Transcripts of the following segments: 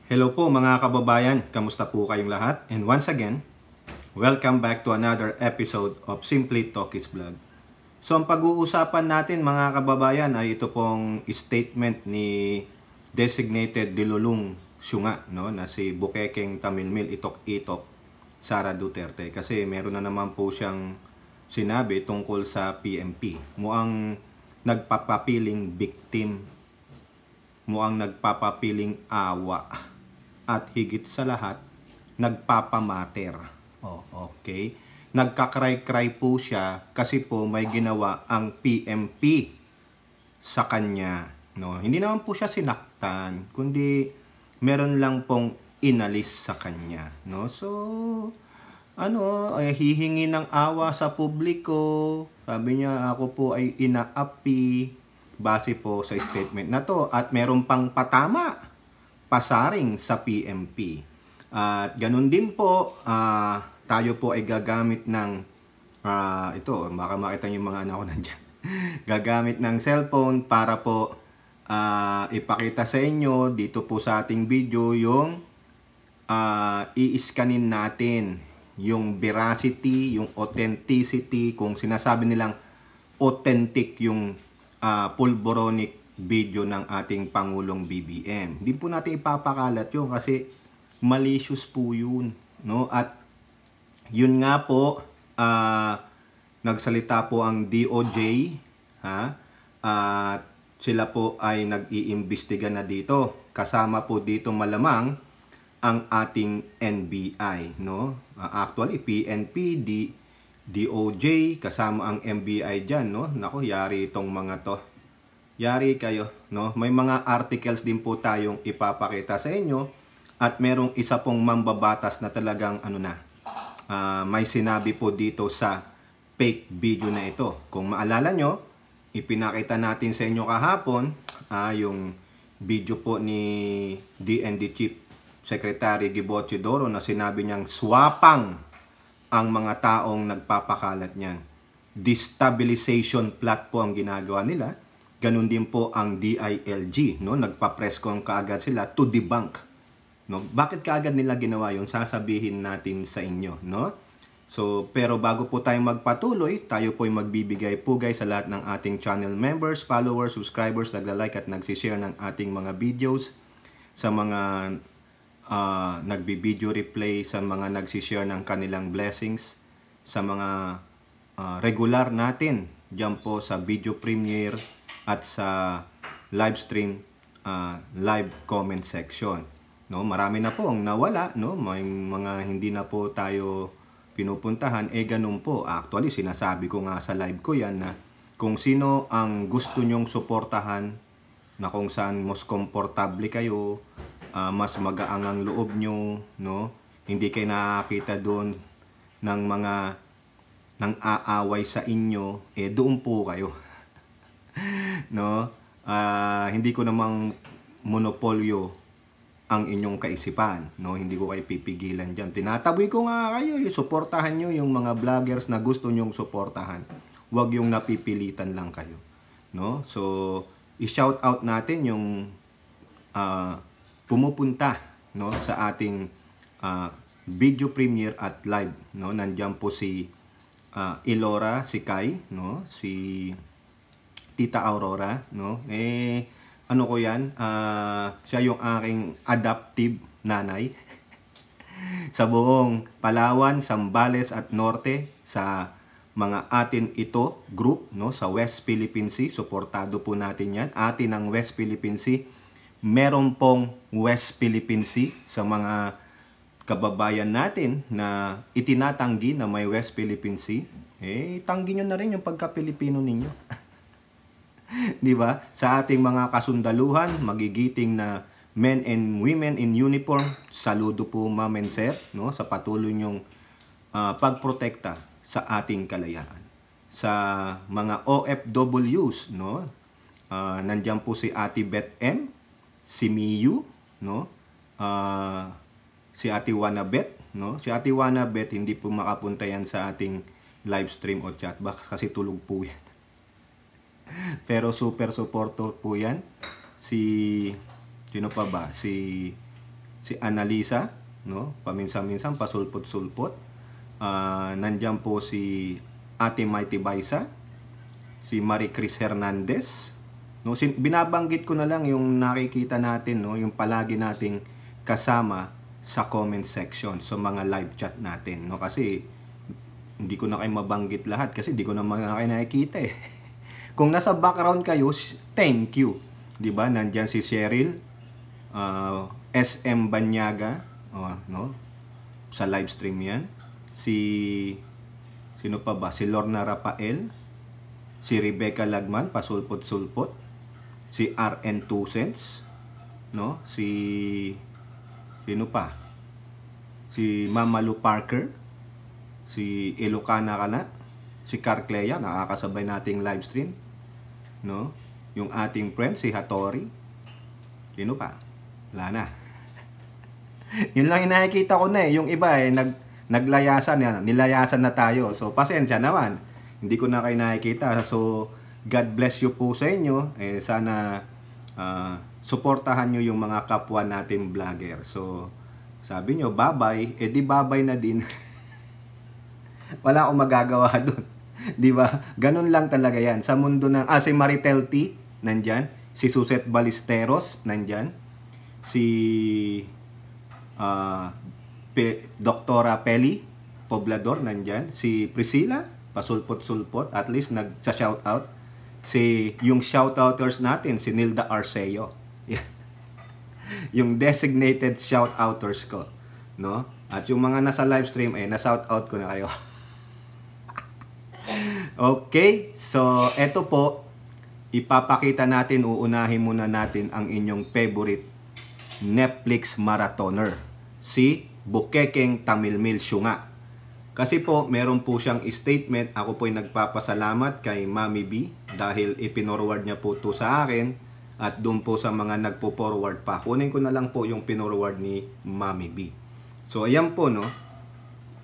Hello po mga kababayan, kamusta po kayong lahat? And once again, welcome back to another episode of Simply Talkies Vlog. So ang pag-uusapan natin mga kababayan ay ito pong statement ni designated Dilulong Syunga, no, na si Bukekeng Tamilmil Itok-Itok Sara Duterte. Kasi meron na naman po siyang sinabi tungkol sa PNP. Mukhang nagpapapiling victim, mukhang nagpapapiling awa, at higit sa lahat, nagpapamater. Oh, okay. Nagkakray-cry po siya kasi po may ginawa ang PNP sa kanya. No? Hindi naman po siya sinaktan, kundi meron lang pong inalis sa kanya. No? So, hihingi ng awa sa publiko. Sabi niya, ako po ay inaapi base po sa statement na to. At meron pang patama, pasaring sa PNP. At ganun din po, tayo po ay gagamit ng, ito, baka makita niyo yung mga anak ko nandiyan. Gagamit ng cellphone para po ipakita sa inyo dito po sa ating video yung i-scanin natin yung veracity, yung authenticity, kung sinasabi nilang authentic yung pulboronic video ng ating Pangulong BBM. Hindi po natin ipapakalat yun kasi malicious po yun. No? At yun nga po, nagsalita po ang DOJ, at sila po ay nag-iimbestiga na dito. Kasama po dito malamang ang ating NBI. No? Actually, PNP, DOJ, kasama ang NBI dyan. No? Naku, yari itong mga to. Yari kayo, no? May mga articles din po tayong ipapakita sa inyo at merong isa pong mambabatas na talagang may sinabi po dito sa fake video na ito. Kung maalala nyo, ipinakita natin sa inyo kahapon yung video po ni DND Chief Secretary Gibo Chidoro na sinabi niyang swapang ang mga taong nagpapakalat niyan. Destabilization plot po ang ginagawa nila. Ganun din po ang DILG, no? Nagpa-press con kaagad sila to debunk. No? Bakit kaagad nila ginawa 'yon? Sasabihin natin sa inyo, no? So, pero bago po tayo magpatuloy, tayo po ay magbibigay pugay sa lahat ng ating channel members, followers, subscribers, nagla-like at nagsi-share ng ating mga videos, sa mga nagbi-video replay, sa mga nagsi-share ng kanilang blessings, sa mga regular natin diyan po sa video premiere at sa live stream, live comment section. No, marami na po ang nawala, no? May mga hindi na po tayo pinupuntahan, ganun po. Actually, sinasabi ko nga sa live ko yan na kung sino ang gusto nyong suportahan, na kung saan mas komportable kayo, mas magaang ang loob nyo, no? Hindi kayo nakakita doon ng mga nang aaway sa inyo, doon po kayo. No? Hindi ko namang monopolyo ang inyong kaisipan, no? Hindi ko kayo pipigilan diyan. Tinataboy ko nga kayo, suportahan niyo yung mga vloggers na gusto nyong suportahan. Huwag yung napipilitan lang kayo, no? So, i-shout out natin yung pumupunta, no, sa ating video premiere at live, no? Nandiyan po si Ilora, si Kai, no? Si Tita Aurora, no? Ano ko yan? Siya yung aking adoptive nanay. Sa buong Palawan, Zambales at Norte, sa mga atin ito group, no? Sa West Philippine Sea, suportado po natin yan. Atin ang West Philippine Sea. Meron pong West Philippine Sea sa mga kababayan natin na itinatanggi na may West Philippine Sea. Tanggi nyo na rin yung pagka-Pilipino ninyo. Di ba? Sa ating mga kasundaluhan, magigiting na men and women in uniform, saludo po ma'am and sir, no, sa patuloy nyong pagprotekta sa ating kalayaan. Sa mga OFWs, no, nandiyan po si Ate Beth M, si Miyu, no, si Ate Wanabet, no. Si Ate Wanabet hindi po makapunta yan sa ating live stream o chat box kasi tulog po yan. Pero super supporter po yan. Sino pa ba? Si si Annalisa, no? Paminsan-minsan pasulpot-sulpot. Nandiyan po si Ate Mighty Baisa, si Marie Chris Hernandez, no? Binabanggit ko na lang yung nakikita natin, no? Yung palagi nating kasama sa comment section, so mga live chat natin, no? Kasi hindi ko na kayo mabanggit lahat kasi hindi ko naman kayo nakikita eh. Kung nasa background kayo, thank you. 'Di ba? Nandiyan si Cheryl, SM Banyaga, no? Sa live stream 'yan. Sino pa ba? Si Lorna Rafael, si Rebecca Lagman, pasulpot-sulpot, si RN 2 cents, no? Sino pa? Si Mama Lu Parker, si Ilocana Kana, si Carclea, nakakasabay nating live stream, no? Yung ating friend, si Hattori. Sino pa? Wala na. Yun lang yung nakikita ko na eh. Yung iba eh, naglayasan yan. Nilayasan na tayo. So, pasensya naman. Hindi ko na kayo nakikita. So, God bless you po sa inyo. Eh, sana suportahan nyo yung mga kapwa natin vlogger. So, sabi nyo, bye-bye. Eh, di bye-bye na din. Wala akong magagawa doon. Di ba? Ganun lang talaga yan. Sa mundo ng... si Maritel T, nandyan. Si Suset Ballesteros, nandyan. Si Doktora Peli Poblador, nandyan. Si Priscilla, pasulpot-sulpot. At least nagsa-shoutout. Yung shoutouters natin, si Nilda Arceo. Yung designated shoutouters ko. No? At yung mga nasa live stream, na-shoutout ko na kayo. Okay, so eto po, ipapakita natin, uunahin muna natin ang inyong favorite Netflix marathoner, si Bukekeng Tamilmil Syunga. Kasi po, meron po siyang statement. Ako po ay nagpapasalamat kay Mami B dahil ipinorward niya po ito sa akin at doon po sa mga nagpo-forward pa. Kunin ko na lang po yung pinorward ni Mami B. So, ayan po, no?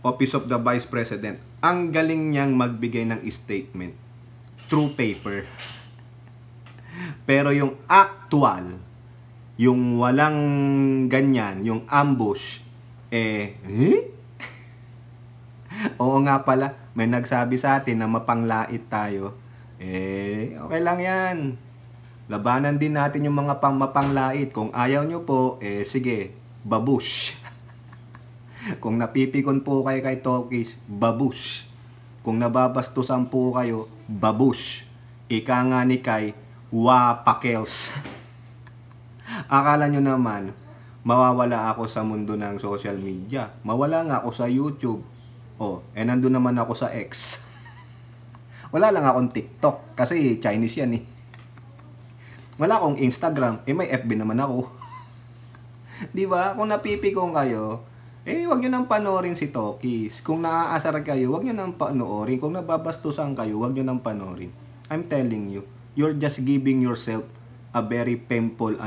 Office of the Vice President. Ang galing niyang magbigay ng statement through paper. Pero yung actual, yung walang ganyan, yung ambush, oo nga pala, may nagsabi sa atin na mapanglait tayo. Okay lang yan. Labanan din natin yung mga mapanglait. Kung ayaw nyo po, sige, babush. Kung napipikon po kayo kay Tokis, babush. Kung nababastusan po kayo, babush. Ika nga ni Kai, wapakels. Akala nyo naman, mawawala ako sa mundo ng social media. Mawala nga ako sa YouTube. Nandun naman ako sa X. Wala lang akong TikTok, kasi Chinese yan eh. Wala akong Instagram, may FB naman ako. Diba? Kung napipikon kayo, wag nyo nang panoorin si Tokis. Kung naaasar kayo, wag nyo nang panoorin. Kung nababastusan kayo, wag nyo nang panoorin. I'm telling you, you're just giving yourself a very painful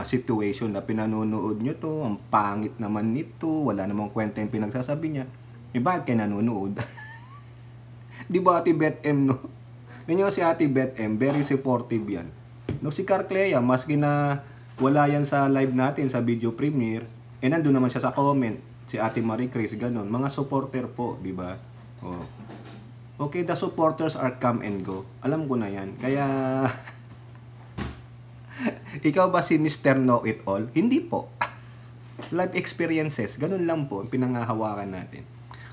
situation na pinanonood nyo to. Ang pangit naman nito. Wala namang kwenta yung pinagsasabi niya. Bakit kayo nanonood? Di ba Ate Beth M, no? Ganyan si Ate Beth M, very supportive yan. No, si Carclea, maski na wala yan sa live natin, sa video premiere, nandun naman siya sa comment. Si Ate Marie Chris, ganun. Mga supporter po, di ba? Okay, the supporters are come and go. Alam ko na yan. Kaya, ikaw ba si Mr. Know-It-All? Hindi po. Life experiences, ganun lang po, pinangahawakan natin.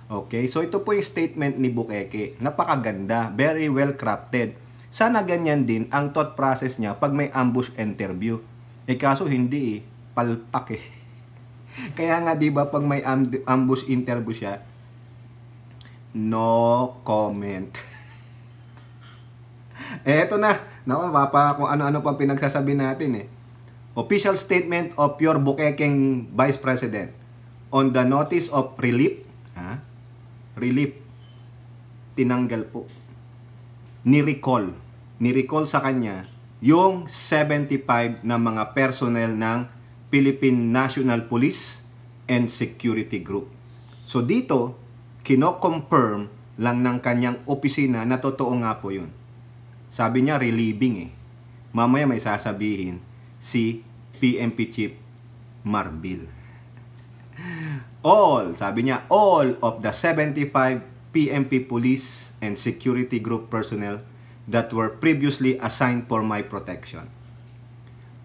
Okay, so ito po yung statement ni Bukeke. Napakaganda, very well crafted. Sana ganyan din ang thought process niya pag may ambush interview. Kaso hindi palpak eh. Kaya nga 'di ba pag may ambush interview siya, no comment. Eto na. Nako, kung ano-ano pang pinagsasabi natin eh. Official statement of your Bukekeng Vice President on the notice of relief. Relief. Tinanggal po. Ni-recall sa kanya yung 75 na mga personnel ng Philippine National Police and Security Group. So dito, kino-confirm lang ng kanyang opisina na totoo nga po yun. Sabi niya, relieving eh. Mamaya may sasabihin si PNP Chief Marbil. All, sabi niya, all of the 75 PNP police and security group personnel that were previously assigned for my protection.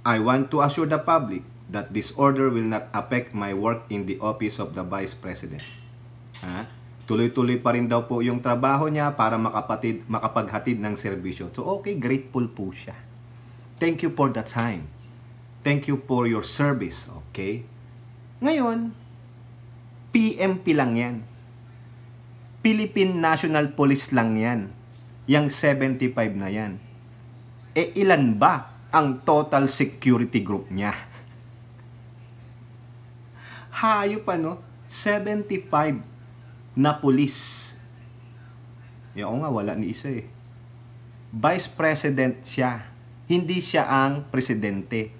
I want to assure the public that this order will not affect my work in the office of the Vice President. Tuloy-tuloy pa rin daw po yung trabaho niya para makapaghatid ng serbisyo. So okay, grateful po siya. Thank you for the time. Thank you for your service. Okay? Ngayon, PNP lang yan. Philippine National Police lang yan. Yang 75 na yan. Ilan ba ang total security group niya? Hayop ano? 75 na police. Oo nga, wala ni isa eh. Vice President siya. Hindi siya ang presidente.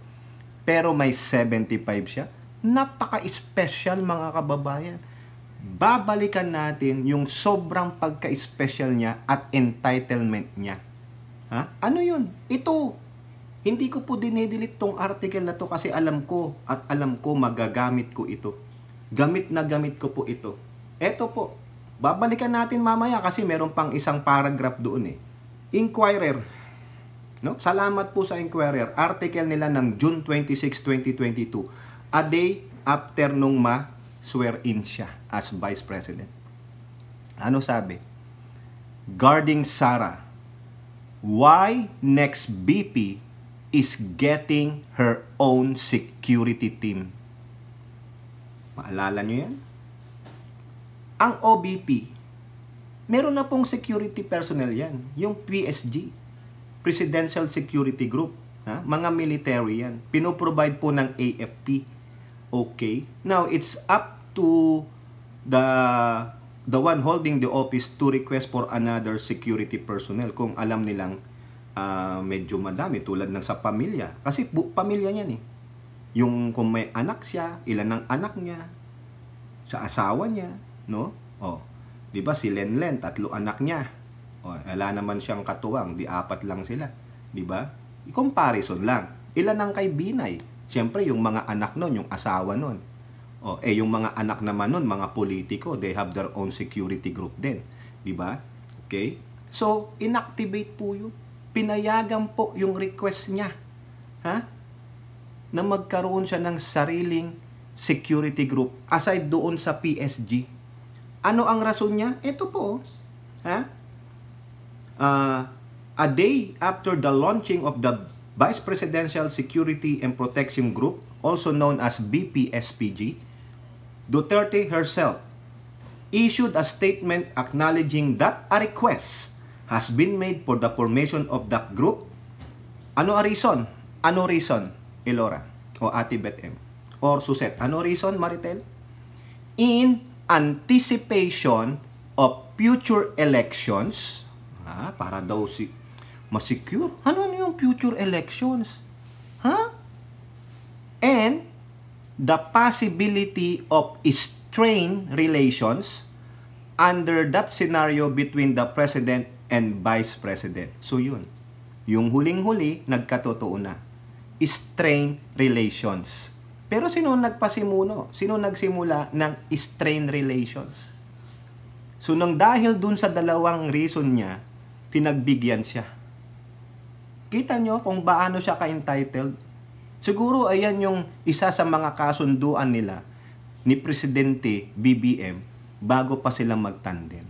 Pero may 75 siya. Napaka-special mga kababayan. Babalikan natin yung sobrang pagka-special niya at entitlement niya. Ano yun? Ito. Hindi ko po dinidelete tong article na to kasi alam ko magagamit ko ito. Gamit na gamit ko po ito. Eto po. Babalikan natin mamaya kasi meron pang isang paragraph doon eh. Inquirer. No? Salamat po sa Inquirer. Article nila ng June 26, 2022. A day after nung swear in siya as Vice President. Ano sabi? Guarding Sara, why next BP is getting her own security team? Maalala nyo yan? Ang OBP, meron na pong security personnel yan. Yung PSG, Presidential Security Group. Mga military yan. Pinoprovide po ng AFP. Okay. Now, it's up to the one holding the office to request for another security personnel kung alam nilang medyo madami tulad ng sa pamilya. Kasi pamilya niyan eh. Yung kung may anak siya, ilan ang anak niya, sa asawa niya, no? Oh, 'di ba si Lenlen, 3 anak niya. Oh, wala naman siyang katuwang, 4 lang sila, 'di ba? I-comparison lang. Ilan ang kay Binay? Siyempre, yung mga anak nun, yung asawa nun. Yung mga anak naman nun, mga politiko, they have their own security group din. Diba? Okay? So, inactivate po yun. Pinayagan po yung request niya. Na magkaroon siya ng sariling security group aside doon sa PSG. Ano ang rason niya? Ito po. A day after the launching of the Vice Presidential Security and Protection Group, also known as BPSPG, Duterte herself issued a statement acknowledging that a request has been made for the formation of that group. Ano ang reason? Ano reason, Elora? O Ate Beth M? Or Suset? Ano reason, Maritel? In anticipation of future elections, para daw ma-secure. Ano yung future elections? And the possibility of strained relations under that scenario between the President and Vice President. So yun. Yung huling-huli, nagkatotoo na. Strained relations. Pero sino nagpasimuno? Sino nagsimula ng strained relations? So nang dahil dun sa dalawang reason niya, pinagbigyan siya. Kita nyo kung paano siya ka-entitled? Siguro ayan yung isa sa mga kasunduan nila ni Presidente BBM bago pa sila magtandem.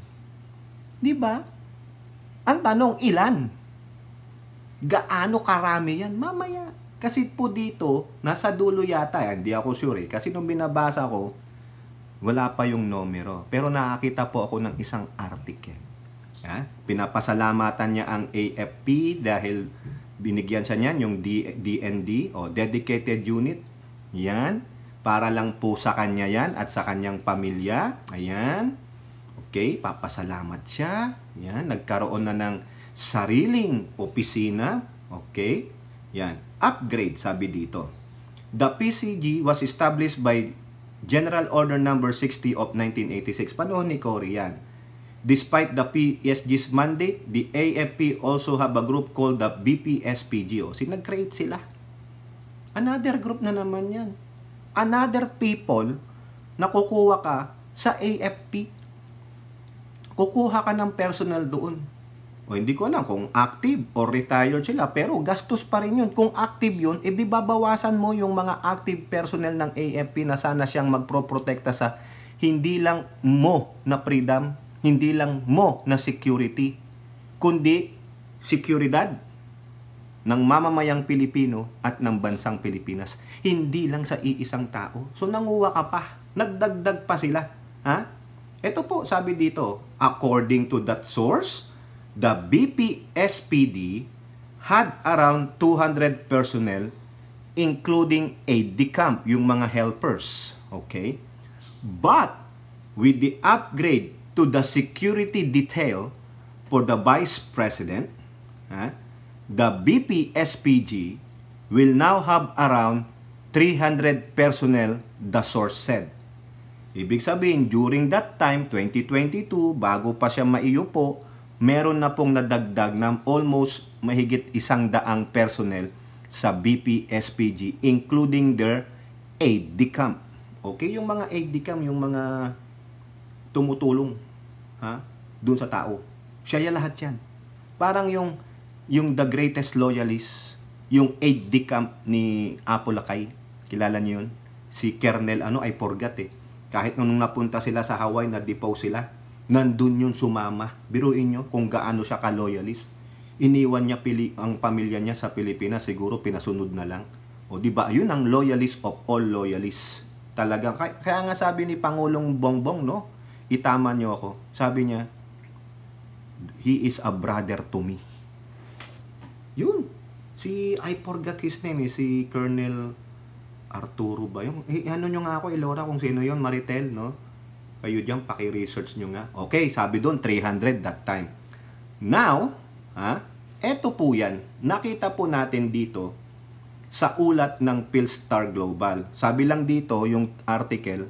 Di ba? Ang tanong, ilan? Gaano karami yan? Mamaya. Kasi po dito, nasa dulo yata, hindi ako sure kasi nung binabasa ko, wala pa yung numero. Pero nakakita po ako ng isang article. Pinapasalamatan niya ang AFP dahil binigyan siya niyan yung DND o Dedicated Unit. Yan. Para lang po sa kanya yan at sa kanyang pamilya. Ayan. Okay. Papasalamat siya. Yan. Nagkaroon na ng sariling opisina. Okay. Yan. Upgrade, sabi dito. The PCG was established by General Order Number 60 of 1986. Panahon ni Cory yan. Despite the PSG's mandate, the AFP also have a group called the BPSPG. Nag-create sila. Another group na naman yan. another people na kukuha ka sa AFP. Kukuha ka ng personnel doon. O hindi ko alam kung active or retired sila, pero gastos pa rin yun. Kung active yun, babawasan mo yung mga active personnel ng AFP na sana siyang magproprotekta sa hindi lang mo na freedom, hindi lang mo na security, kundi seguridad ng mamamayang Pilipino at ng bansang Pilipinas. Hindi lang sa iisang tao. So nanguha ka pa. Nagdagdag pa sila. Ha? Ito po, sabi dito, according to that source, the BPSPD had around 200 personnel including aide de camp, yung mga helpers. Okay? But with the upgrade to the security detail for the Vice President, the BPSPG will now have around 300 personnel, the source said. Ibig sabihin, during that time, 2022, bago pa siya maiupo, meron na pong nadagdag ng almost mahigit 100 personnel sa BPSPG, including their aide de camp. Okay, yung mga aide de camp, yung mga tumutulong doon sa tao. Siya lahat yan. Parang yung the greatest loyalist, yung aide de camp ni Apo Lakay. Kilala niyo yun? Si Colonel, I forgot eh. Kahit nung napunta sila sa Hawaii, na-depose sila, nandun yun sumama. Biruin nyo kung gaano siya ka-loyalist. Iniwan niya ang pamilya niya sa Pilipinas, siguro pinasunod na lang. O di ba? Yun ang loyalist of all loyalists. Talagang, kaya nga sabi ni Pangulong Bongbong, no? Itama niyo ako. Sabi niya, he is a brother to me. Yun. I forgot his name, si Colonel Arturo ba? Ano nyo nga ako, Elora, kung sino yon, Maritel, no? Kayo dyan, paki-research nyo nga. Okay, sabi doon, 300 that time. Now, eto po yan. Nakita po natin dito sa ulat ng Philstar Global. Sabi lang dito, yung article,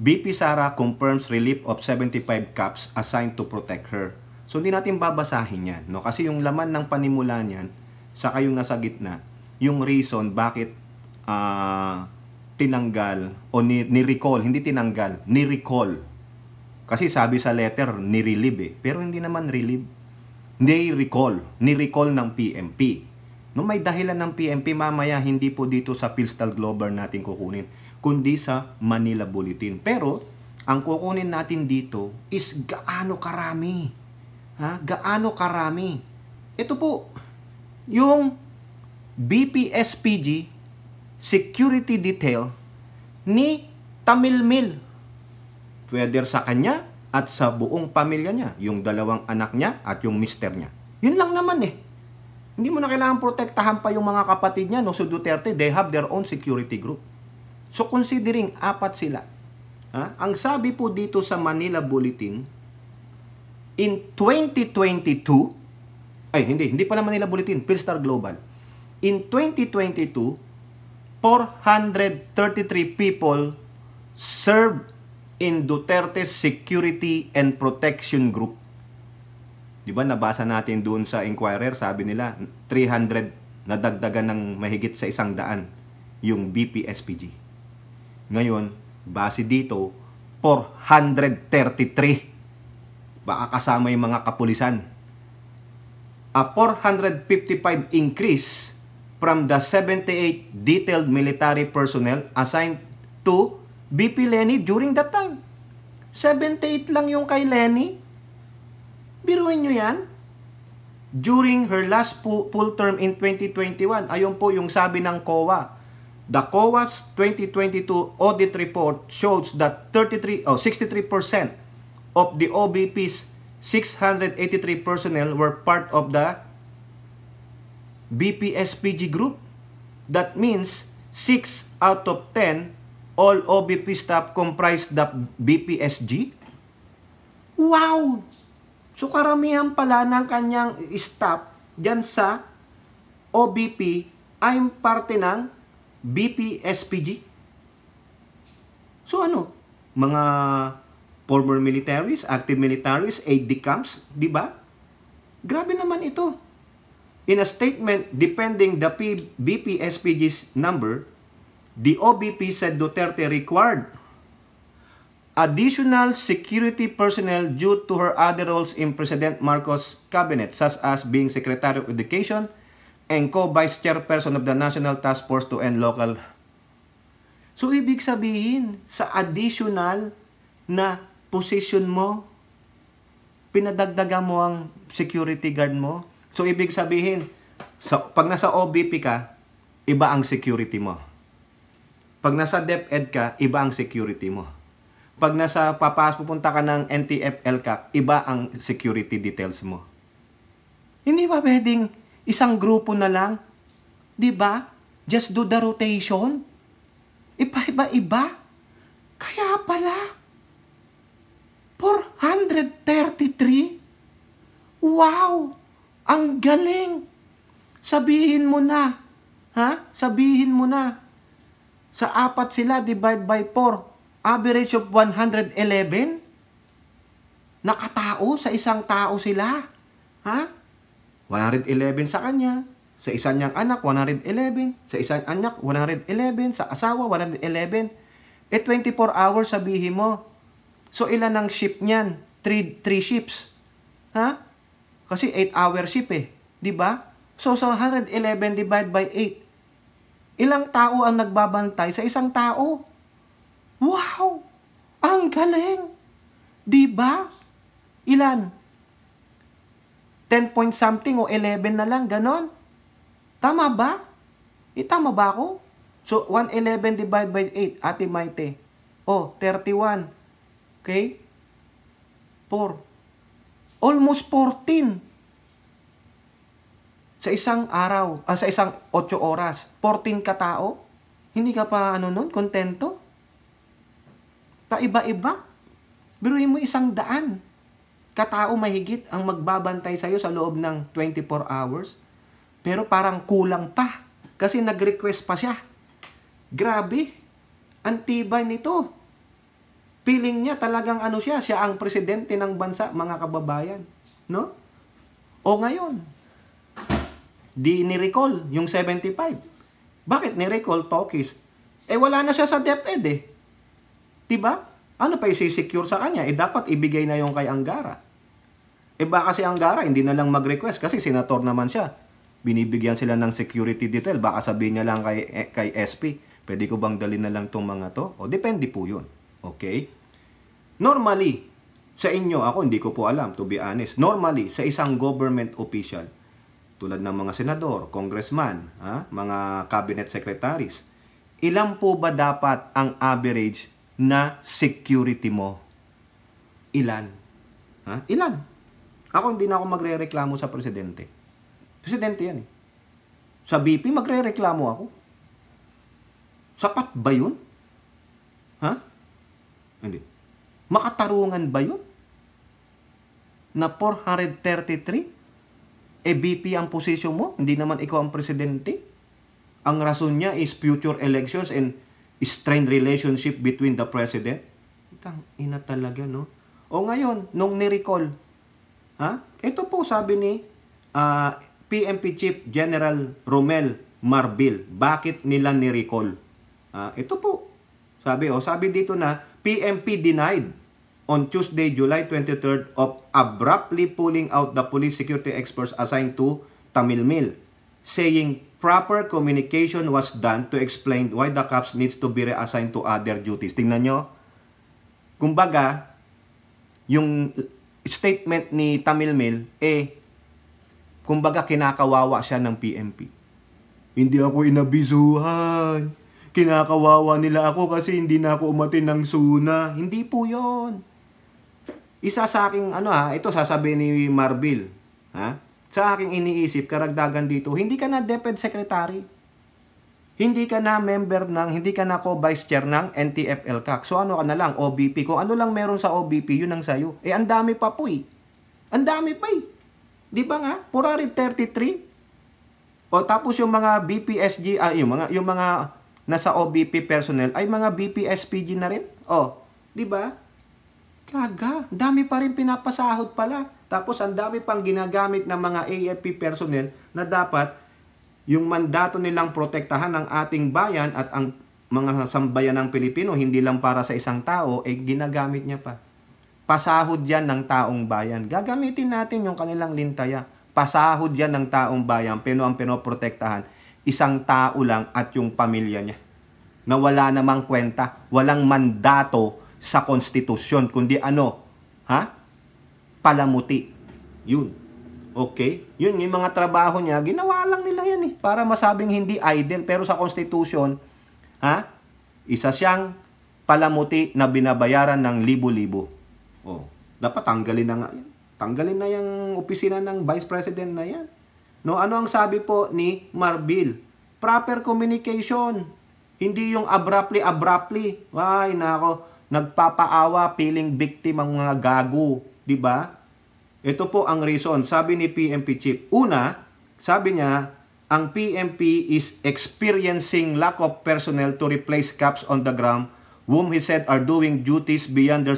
BP Sara confirms relief of 75 caps assigned to protect her. So, hindi natin babasahin yan, no? Kasi yung laman ng panimula niyan, saka yung nasa gitna, yung reason bakit tinanggal o ni-recall, hindi tinanggal, ni-recall. Kasi sabi sa letter, ni-relieve eh. Pero hindi naman relieve. Ni-recall ng PMP. No, may dahilan ng PMP, mamaya hindi po dito sa Philstar Global natin kukunin, kundi sa Manila Bulletin. Pero, ang kukunin natin dito is gaano karami. Gaano karami. Ito po, yung BPSPG security detail ni Tamil Mil. Whether sa kanya at sa buong pamilya niya, yung 2 anak niya at yung mister niya. Yun lang naman eh. Hindi mo na kailangan protektahan pa yung mga kapatid niya, no? So Duterte, they have their own security group. So considering 4 sila. Ang sabi po dito sa Manila Bulletin, in 2022, hindi pala Manila Bulletin, Philstar Global. In 2022, 433 people served in Duterte's Security and Protection Group. Di ba nabasa natin doon sa Inquirer, sabi nila 300 nadagdagan ng mahigit sa 100 yung BPSPG. Ngayon, base dito 433. Baka kasama yung mga kapulisan. A 455 increase from the 78 detailed military personnel assigned to BP Leni during that time. 78 lang yung kay Leni. Biruin nyo yan. During her last full term in 2021, ayon po yung sabi ng COA. The COA's 2022 audit report shows that 63% of the OBP's 683 personnel were part of the BPSPG group. That means 6 out of 10 all OBP staff comprise the BPSG. Wow! So karamihan pala ng kanyang staff dyan sa OBP ay parte ng BPSPG. So mga former militaries, active militaries, aide de camps, di ba? Grabe naman ito. In a statement defending the BPSPG's number, The OBP said Duterte required additional security personnel due to her other roles in President Marcos' cabinet, such as being Secretary of Education and co-vice chairperson of the National Task Force to End Local. So, ibig sabihin, sa additional na position mo, pinadagdagan mo ang security guard mo. So, ibig sabihin, pag nasa OBP ka, iba ang security mo. Pag nasa DepEd ka, iba ang security mo. Pag nasa pupunta ka ng NTF-EL ka, iba ang security details mo. Hindi ba pwedeng isang grupo na lang? Di ba? Just do the rotation. Iba-iba. Kaya pala, 433? Wow! Ang galing! Sabihin mo na. Ha? Sabihin mo na. Sa 4 sila, divide by 4. Average of 111? Nakatao sa isang tao sila. Ha? 111 sa kanya. Sa isa niyang anak, 111. Sa isang anak, 111. Sa asawa, 111. 24 hours sabihin mo. So, ilan ang shift niyan? 3 shifts. Ha? Kasi 8-hour shift eh. Diba? So, 111 divided by 8. Ilang tao ang nagbabantay sa isang tao? Wow! Ang galing! Diba? Ilan? 10 point something o 11 na lang, ganon? Tama ba? Tama ba ako? So, 111 divided by 8, Ate Maite. 31. Okay? 4. Almost 14. Sa isang araw, sa isang 8 oras, 14 katao? Hindi ka pa, kontento? Paiba-iba? Biruin mo 100 katao mahigit ang magbabantay sa'yo sa loob ng 24 hours. Pero parang kulang pa. Kasi nag-request pa siya. Grabe. Ang tibay nito. Feeling niya talagang siya ang presidente ng bansa, mga kababayan. No? O ngayon, di ni-recall yung 75. Bakit ni-recall, Tokis? Wala na siya sa DepEd eh. Diba? Ano pa i-secure sa kanya? Dapat ibigay na yung kay Angara. Baka si Angara hindi na lang mag-request kasi senator naman siya. Binibigyan sila ng security detail. Baka sabihin niya lang kay SP, pwede ko bang dalhin na lang tong mga to? O, depende po yun. Okay? Normally, sa inyo, ako hindi ko po alam, to be honest. Normally, sa isang government official, tulad ng mga senador, congressman, mga cabinet secretaries, ilan po ba dapat ang average na security mo? Ilan? Ilan? Ako hindi na ako magre-reklamo sa presidente. Presidente yan eh. Sa BP, magre-reklamo ako. Sapat ba yun? Hindi. Makatarungan ba yun? Na 433? BP ang posisyon mo? Hindi naman ikaw ang presidente? Ang rason niya is future elections and strained relationship between the president? Ina talaga, no? O ngayon, nung ni-recall, ito po sabi ni PNP Chief General Romel Marbil, bakit nila ni-recall? Ito po, sabi dito na PNP denied on Tuesday, July 23rd of abruptly pulling out the police security experts assigned to Tamil Mill, saying proper communication was done to explain why the cops needs to be reassigned to other duties. Tingnan nyo, kumbaga, yung statement ni Tamil Mill, kumbaga kinakawawa siya ng PNP. Hindi ako inabisuhan. Kinakawawa nila ako kasi hindi na ako umatin ng SUNA. Hindi po yon. Isa sa aking, ito sasabihin ni Marbil. Sa aking iniisip, karagdagan dito, hindi ka na DepEd Secretary. Hindi ka na member hindi ka na co-vice chair ng NTF-ELCAC. So ano ka na lang, OBP. Kung ano lang meron sa OBP, yun ang sayo. Ang dami pa po eh. Ang dami pa eh. Di ba nga? 433. O tapos yung mga BPSG, yung mga nasa OBP personnel, ay mga BPSPG na rin. O, di ba? Kaga, dami pa rin pinapasahod pala. Tapos ang dami pang ginagamit ng mga AFP personnel na dapat yung mandato nilang protektahan ng ating bayan at ang mga sambayan ng Pilipino, hindi lang para sa isang tao, ginagamit niya pa. Pasahod yan ng taong bayan. Gagamitin natin yung kanilang lintaya. Pasahod yan ng taong bayan, pero ang pinoprotektahan, isang tao lang at yung pamilya niya. Na wala namang kwenta, walang mandato sa konstitusyon, kundi palamuti. Yun. Okay? Yun, yung mga trabaho niya, ginawa lang nila yan para masabing hindi idle, pero sa konstitusyon, isa siyang palamuti na binabayaran ng libo-libo. Dapat tanggalin na nga yan. Tanggalin na yung opisina ng Vice President na yan. No, ano ang sabi po ni Marbil? Proper communication. Hindi yung abruptly. Ay, nako, nagpapaawa, feeling victim ang mga gago. Diba? Ito po ang reason. Sabi ni PNP Chief. Una, sabi niya, ang PNP is experiencing lack of personnel to replace cops on the ground whom he said are doing duties beyond their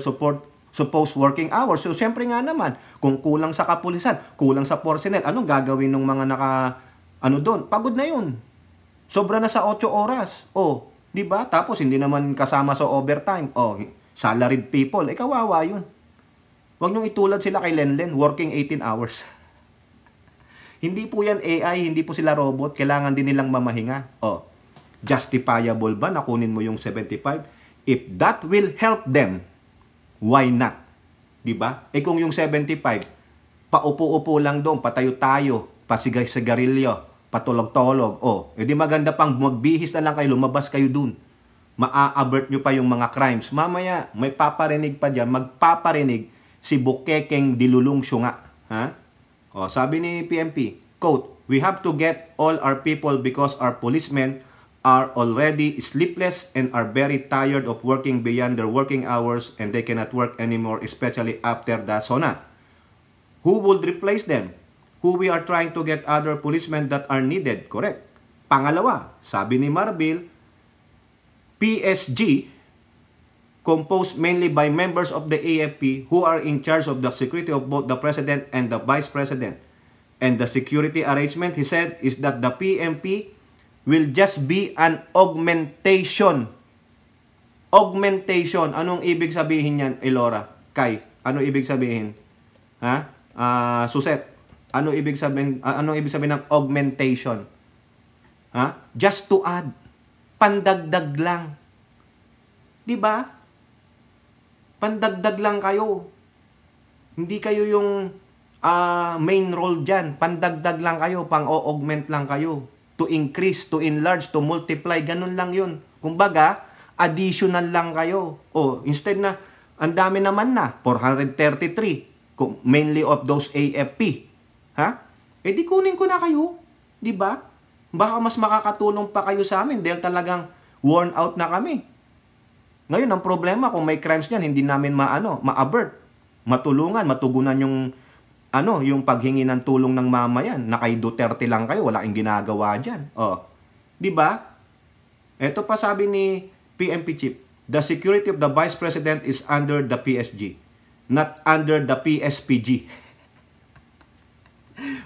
supposed working hours. So, siyempre nga naman, kung kulang sa kapulisan, kulang sa personnel, anong gagawin ng mga doon? Pagod na yun. Sobra na sa 8 oras. Di ba? Tapos, hindi naman kasama sa overtime. Salaried people. Kawawa yun. Huwag niyong itulad sila kay Lenlen, working 18 hours. Hindi po yan AI, hindi po sila robot. Kailangan din nilang mamahinga. Justifiable ba na kunin mo yung 75? If that will help them, why not? Diba? Kung yung 75, paupo-upo lang doon, patayo-tayo, pasigay-sigarilyo, patulog-tolog, di maganda pang magbihis na lang kayo, lumabas kayo doon. Maa-avert nyo pa yung mga crimes. Mamaya, may paparinig pa dyan, magpaparinig si Bukekeng Dilulong Syunga. Sabi ni PNP, quote, "We have to get all our people because our policemen are already sleepless and are very tired of working beyond their working hours and they cannot work anymore, especially after the SONA. Who would replace them? Who we are trying to get other policemen that are needed." Correct. Pangalawa, sabi ni Marbil, PSG composed mainly by members of the AFP who are in charge of the security of both the President and the Vice President. And the security arrangement, he said, is that the PNP will just be an augmentation. Augmentation. Anong ibig sabihin yan, Elora? Kai, ano ibig sabihin? Suset, ano ibig sabihin ng augmentation? Just to add. Pandagdag lang. Di ba? Pandagdag lang kayo. Hindi kayo yung main role dyan. Pandagdag lang kayo, pang-augment lang kayo. To increase, to enlarge, to multiply, ganun lang yun. Kumbaga, additional lang kayo. Instead na, ang dami naman na, 433, mainly of those AFP. Di kunin ko na kayo. Di ba? Baka mas makakatulong pa kayo sa amin dahil talagang worn out na kami. Ngayon, ang problema, kung may crimes niyan, hindi namin ma-avert, matulungan, matugunan yung paghingi ng tulong ng mamayan, na kay Duterte lang kayo, wala kang ginagawa dyan. Di ba? Ito pa sabi ni PNP Chief, the security of the Vice President is under the PSG, not under the PSPG.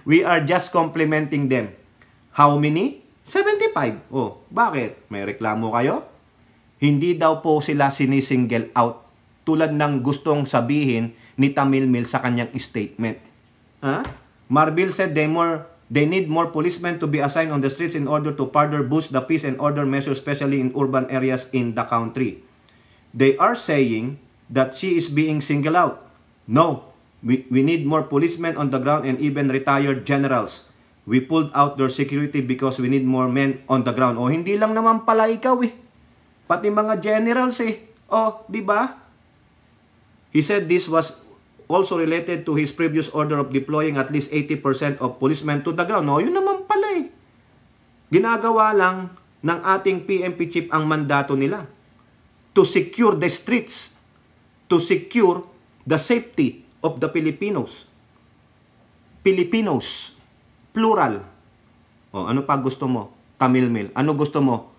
We are just complementing them. How many? 75. Bakit? May reklamo kayo? Hindi daw po sila sinisingle out tulad ng gustong sabihin ni Tamil Mil sa kanyang statement. Marbil said they need more policemen to be assigned on the streets in order to further boost the peace and order measures, especially in urban areas in the country. They are saying that she is being singled out. No, we need more policemen on the ground and even retired generals. We pulled out their security because we need more men on the ground. Hindi lang naman pala ikaw pati mga generals di ba? He said this was also related to his previous order of deploying at least 80% of policemen to the ground. Yun naman pala Ginagawa lang ng ating PNP chief ang mandato nila to secure the streets, to secure the safety of the Filipinos. Filipinos, plural. Ano pa gusto mo? Tamil Mil. Ano gusto mo?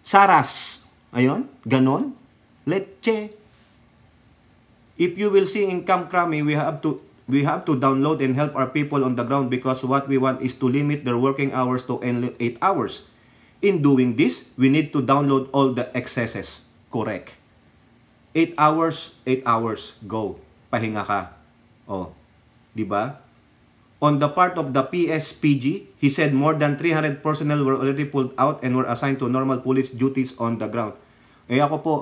Saras. Ayun, ganon. Leche. If you will see in Camp Crame, we have to download and help our people on the ground because what we want is to limit their working hours to only 8 hours. In doing this, we need to download all the excesses. Correct. 8 hours, go. Pahinga ka. Oh, di ba? On the part of the PSPG, he said more than 300 personnel were already pulled out and were assigned to normal police duties on the ground. Ako po,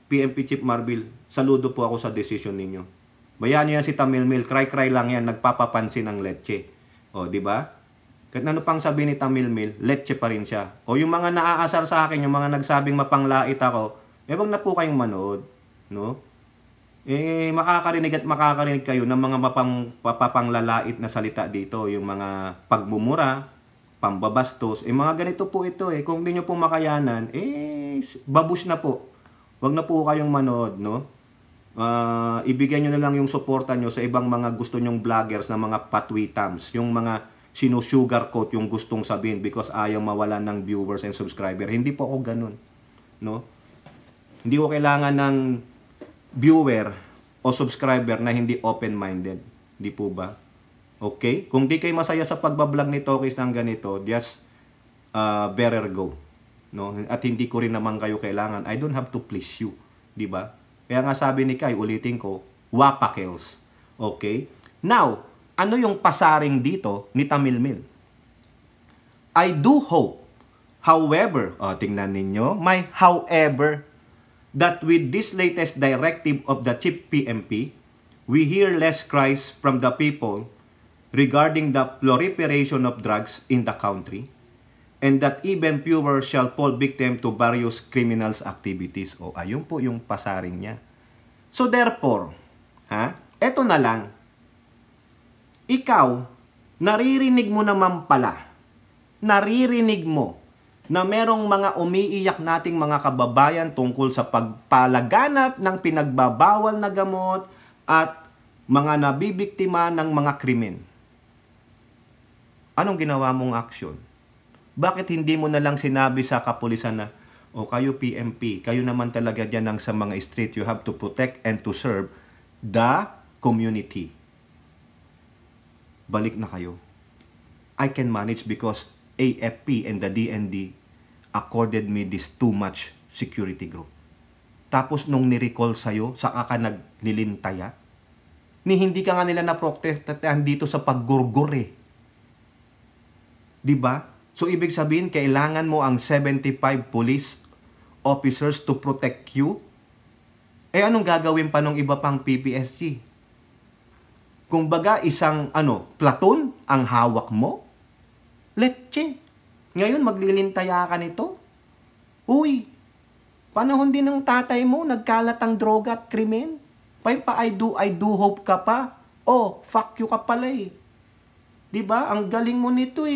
PNP Chief Marbil, saludo po ako sa decision ninyo. Bayaan niyo yan si Tamilmil, cry-cry lang yan, nagpapapansin ang Leche. O, di ba? Kahit ano pang sabi ni Tamilmil, Leche pa rin siya. O yung mga naaasar sa akin, yung mga nagsabing mapanglait ako, wag na po kayong manood, no? Makakarinig kayo ng mga mapapanglalait na salita dito, yung mga pagmumura, pambabastos, mga ganito po ito Kung hindi nyo po makayanan, babush na po. Wag na po kayong manood, no? Ibigay nyo na lang yung suporta nyo sa ibang mga gusto nyong vloggers na mga patwitams, yung mga sinusugarcoat yung gustong sabihin because ayaw mawalan ng viewers and subscriber. Hindi po ako ganun, no? Hindi ko kailangan ng viewer o subscriber na hindi open-minded. Di po ba? Okay? Kung di kayo masaya sa pagbablog ni Tokis ng ganito, just better go. No? At hindi ko rin naman kayo kailangan. I don't have to please you. Di ba? Kaya nga sabi ni Kai, ulitin ko, wapakels. Okay? Now, ano yung pasaring dito ni Tamilmil? I do hope, however, tingnan ninyo, may however, that with this latest directive of the Chief PNP, we hear less cries from the people regarding the proliferation of drugs in the country, and that even fewer shall fall victim to various criminals activities. Ayun po yung pasaring niya. So therefore, eto na lang, ikaw, naririnig mo naman pala, naririnig mo, na merong mga umiiyak nating mga kababayan tungkol sa pagpalaganap ng pinagbabawal na gamot at mga nabibiktima ng mga krimen. Anong ginawa mong aksyon? Bakit hindi mo na lang sinabi sa kapulisan na, kayo PNP, kayo naman talaga dyan sa mga street, you have to protect and to serve the community. Balik na kayo. I can manage because AFP and the DND accorded me this too much security group. Tapos nung ni-recall sa'yo, saka ka naglilintaya, hindi ka nga nila na-protectahan dito sa paggurgur Diba? So ibig sabihin, kailangan mo ang 75 police officers to protect you? Anong gagawin pa ng iba pang PPSG? Kung baga isang platoon ang hawak mo? Leche. Ngayon, maglilintaya ka nito? Uy, panahon din ng tatay mo, nagkalat ang droga at krimen. I do hope ka pa. Fuck you ka pala Diba? Ang galing mo nito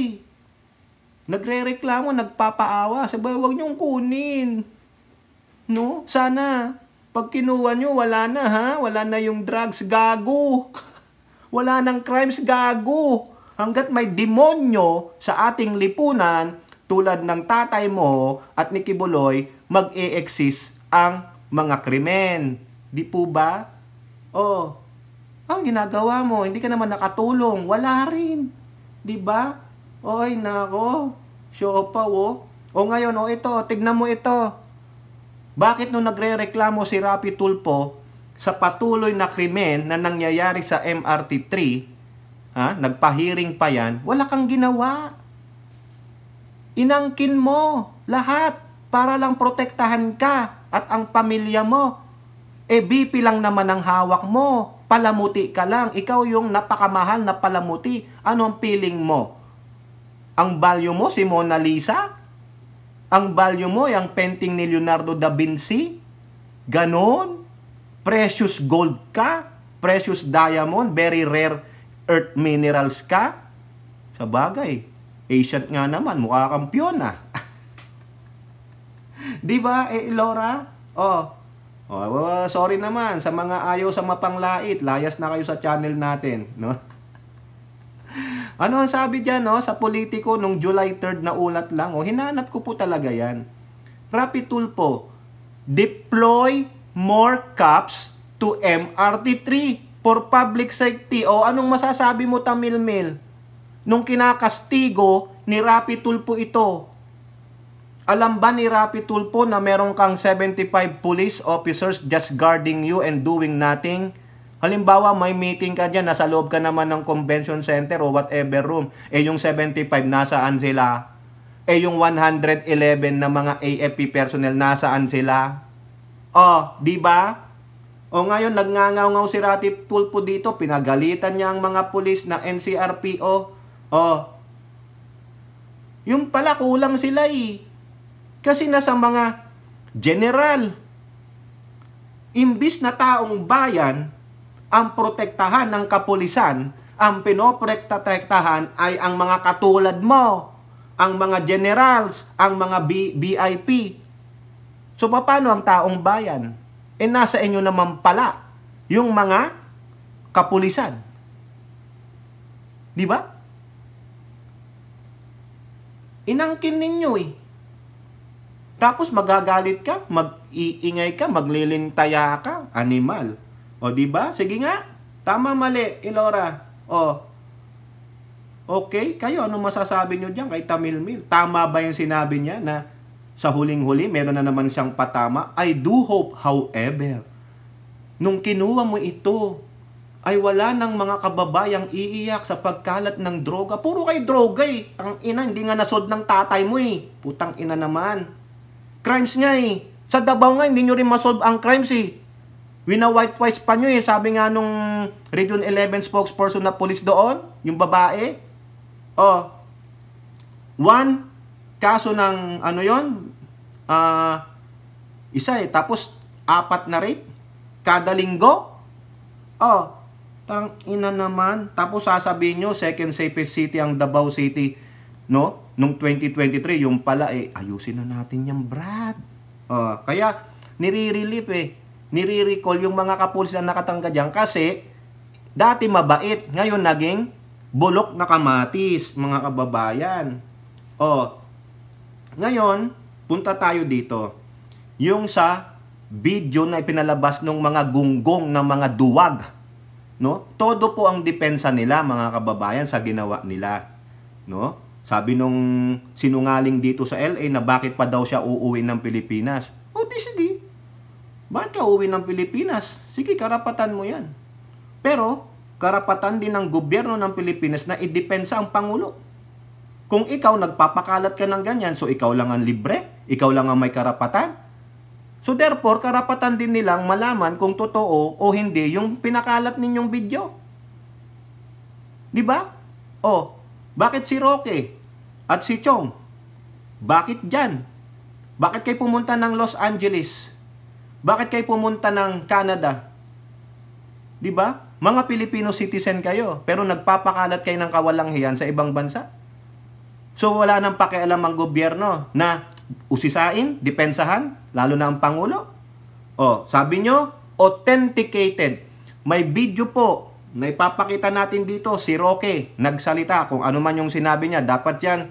Nagre-reklamo, nagpapaawa. Sabi, huwag niyong kunin. No? Sana, pag kinuha niyo, wala na Wala na yung drugs, gago. Wala nang crimes, gago. Hanggat may demonyo sa ating lipunan, tulad ng tatay mo at ni Kibuloy, mag-e-exist ang mga krimen. Di po ba? Ang ginagawa mo, hindi ka naman nakatulong. Wala rin. Di ba? Oy, nako. Siopaw, ngayon, ito, tignan mo ito. Bakit nung nagre-reklamo si Rapi Tulfo sa patuloy na krimen na nangyayari sa MRT 3, nagpahiring pa yan, wala kang ginawa. Inangkin mo lahat para lang protektahan ka at ang pamilya mo. BP lang naman ang hawak mo. Palamuti ka lang. Ikaw yung napakamahal na palamuti. Ano ang feeling mo? Ang value mo si Mona Lisa? Ang value mo yung painting ni Leonardo da Vinci? Ganon? Precious gold ka? Precious diamond? Very rare earth minerals ka? Sa bagay, Asian nga naman, mukha kang piyon Di ba, Laura? Sorry naman sa mga ayaw sa mapanglait, layas na kayo sa channel natin, no? Ano ang sabi diyan, sa politiko nung July 3rd na ulat lang, hinanap ko po talaga yan. Rapi Tulfo, deploy more cops to MRT3 for public safety. Anong masasabi mo, Tamilmil? Nung kinakastigo ni Rapi Tulfo ito. Alam ba ni Rapi Tulfo na meron kang 75 police officers just guarding you and doing nothing? Halimbawa, may meeting ka dyan, nasa loob ka naman ng convention center o whatever room. Eh yung 75, nasaan sila? Eh yung 111 na mga AFP personnel, nasaan sila? Oh, di ba? O ngayon, nagngangaw-ngaw si Rapi Tulfo dito, pinagalitan niya ang mga pulis na NCRPO. Oh, yung pala kulang sila eh. Kasi nasa mga general, imbis na taong bayan ang protektahan ng kapulisan, ang pinoprotektahan ay ang mga katulad mo, ang mga generals, ang mga VIP. So paano ang taong bayan? Eh nasa inyo naman pala yung mga kapulisan. Di ba? Inangkin ninyo eh. Tapos magagalit ka, mag-iingay ka, maglilintaya ka, animal. O di ba? Sige nga. Tama, mali, Elora. O. Okay, kayo ano masasabi nyo diyan kay Tamilmil? Tama ba yung sinabi niya na sa huling-huli meron na naman siyang patama? I do hope, however, nung kinuha mo ito, ay wala ng mga kababayang iiyak sa pagkalat ng droga. Puro kay droga eh. Tang ina, hindi nga nasod ng tatay mo eh. Putang ina naman. Crimes nga eh. Sa Davao nga, hindi nyo rin masolve ang crimes eh. Wina-whitewash pa nyo eh. Sabi nga nung Region 11 spokesperson na police doon, yung babae. Oh, 1 kaso ng ano yon, isa eh. Tapos 4 na rape kada linggo. Oh, tang ina naman. Tapos sasabihin nyo, second safest city ang Davao City, no? Nung 2023, yung pala eh, ayusin na natin yan, Brad. Kaya, nire-relief eh. Nire-recall yung mga kapulis na nakatangga dyan kasi dati mabait. Ngayon, naging bulok na kamatis, mga kababayan. Ngayon, punta tayo dito. Yung sa video na ipinalabas ng mga gunggong ng mga duwag. No? Todo po ang depensa nila, mga kababayan, sa ginawa nila. No? Sabi nung sinungaling dito sa LA na bakit pa daw siya uuwi ng Pilipinas. O di sige. Bakit ka uuwi ng Pilipinas? Sige, karapatan mo yan. Pero, karapatan din ng gobyerno ng Pilipinas na idepensa ang Pangulo. Kung ikaw nagpapakalat ka ng ganyan, so ikaw lang ang libre? Ikaw lang ang may karapatan? So therefore, karapatan din nilang malaman kung totoo o hindi yung pinakalat ninyong video. Di ba? Bakit si Roque at si Chong? Bakit dyan? Bakit kayo pumunta ng Los Angeles? Bakit kayo pumunta ng Canada? Di ba? Mga Filipino citizen kayo, pero nagpapakalat kayo ng kawalang hiyan sa ibang bansa. So wala nang pakialam ang gobyerno na usisain, depensahan, lalo na ang Pangulo. Sabi nyo, authenticated. May video po na ipapakita natin dito, si Roque nagsalita kung ano man yung sinabi niya. Dapat yan,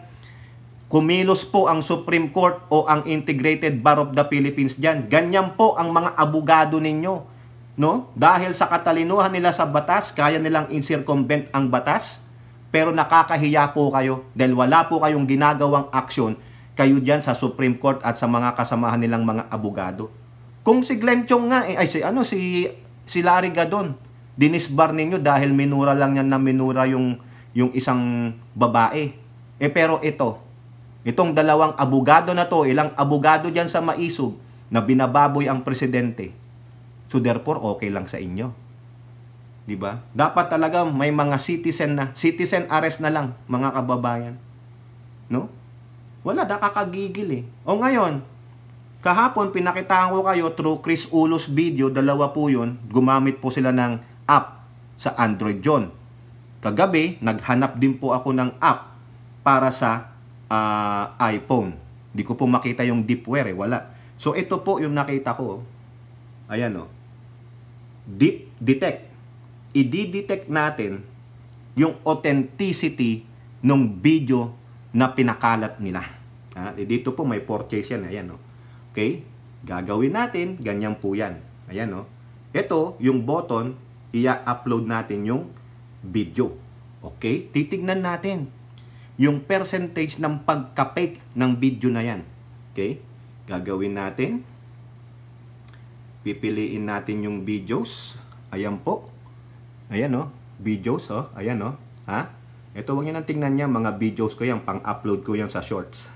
kumilos po ang Supreme Court o ang Integrated Bar of the Philippines dyan. Ganyan po ang mga abogado ninyo. No? Dahil sa katalinuhan nila sa batas, kaya nilang in-circumvent ang batas, pero nakakahiya po kayo dahil wala po kayong ginagawang aksyon kayo dyan sa Supreme Court at sa mga kasamahan nilang mga abogado. Kung si Glenn Chong nga, si Larry Gadon, dinisbar ninyo dahil minura lang yan na minura yung isang babae. Pero itong dalawang abogado na to, ilang abogado dyan sa maisog na binababoy ang presidente. So therefore, okay lang sa inyo. Diba? Dapat talaga may mga citizen arrest na lang, mga kababayan. No? Wala, nakakagigil eh. Ngayon, kahapon pinakitaan ko kayo through Chris Ulos video, dalawa po yun, gumamit po sila ng app sa Android John. Kagabi, naghanap din po ako ng app para sa iPhone. Di ko po makita yung deepware wala. So ito po yung nakita ko. Ayan detect. I-detect natin yung authenticity ng video na pinakalat nila. Dito po may purchase yan. Ayan Okay? Gagawin natin, ganyan po yan. Ayan Ito, yung button, i-upload natin yung video. Okay? Titignan natin yung percentage ng pagka-fake ng video na yan. Okay? Gagawin natin. Pipiliin natin yung videos. Ayan po. Ayan o. Videos o. Ayan o. Ha? Ito, huwag nyo nang tingnan niya. Mga videos ko yan. Pang-upload ko yan sa shorts.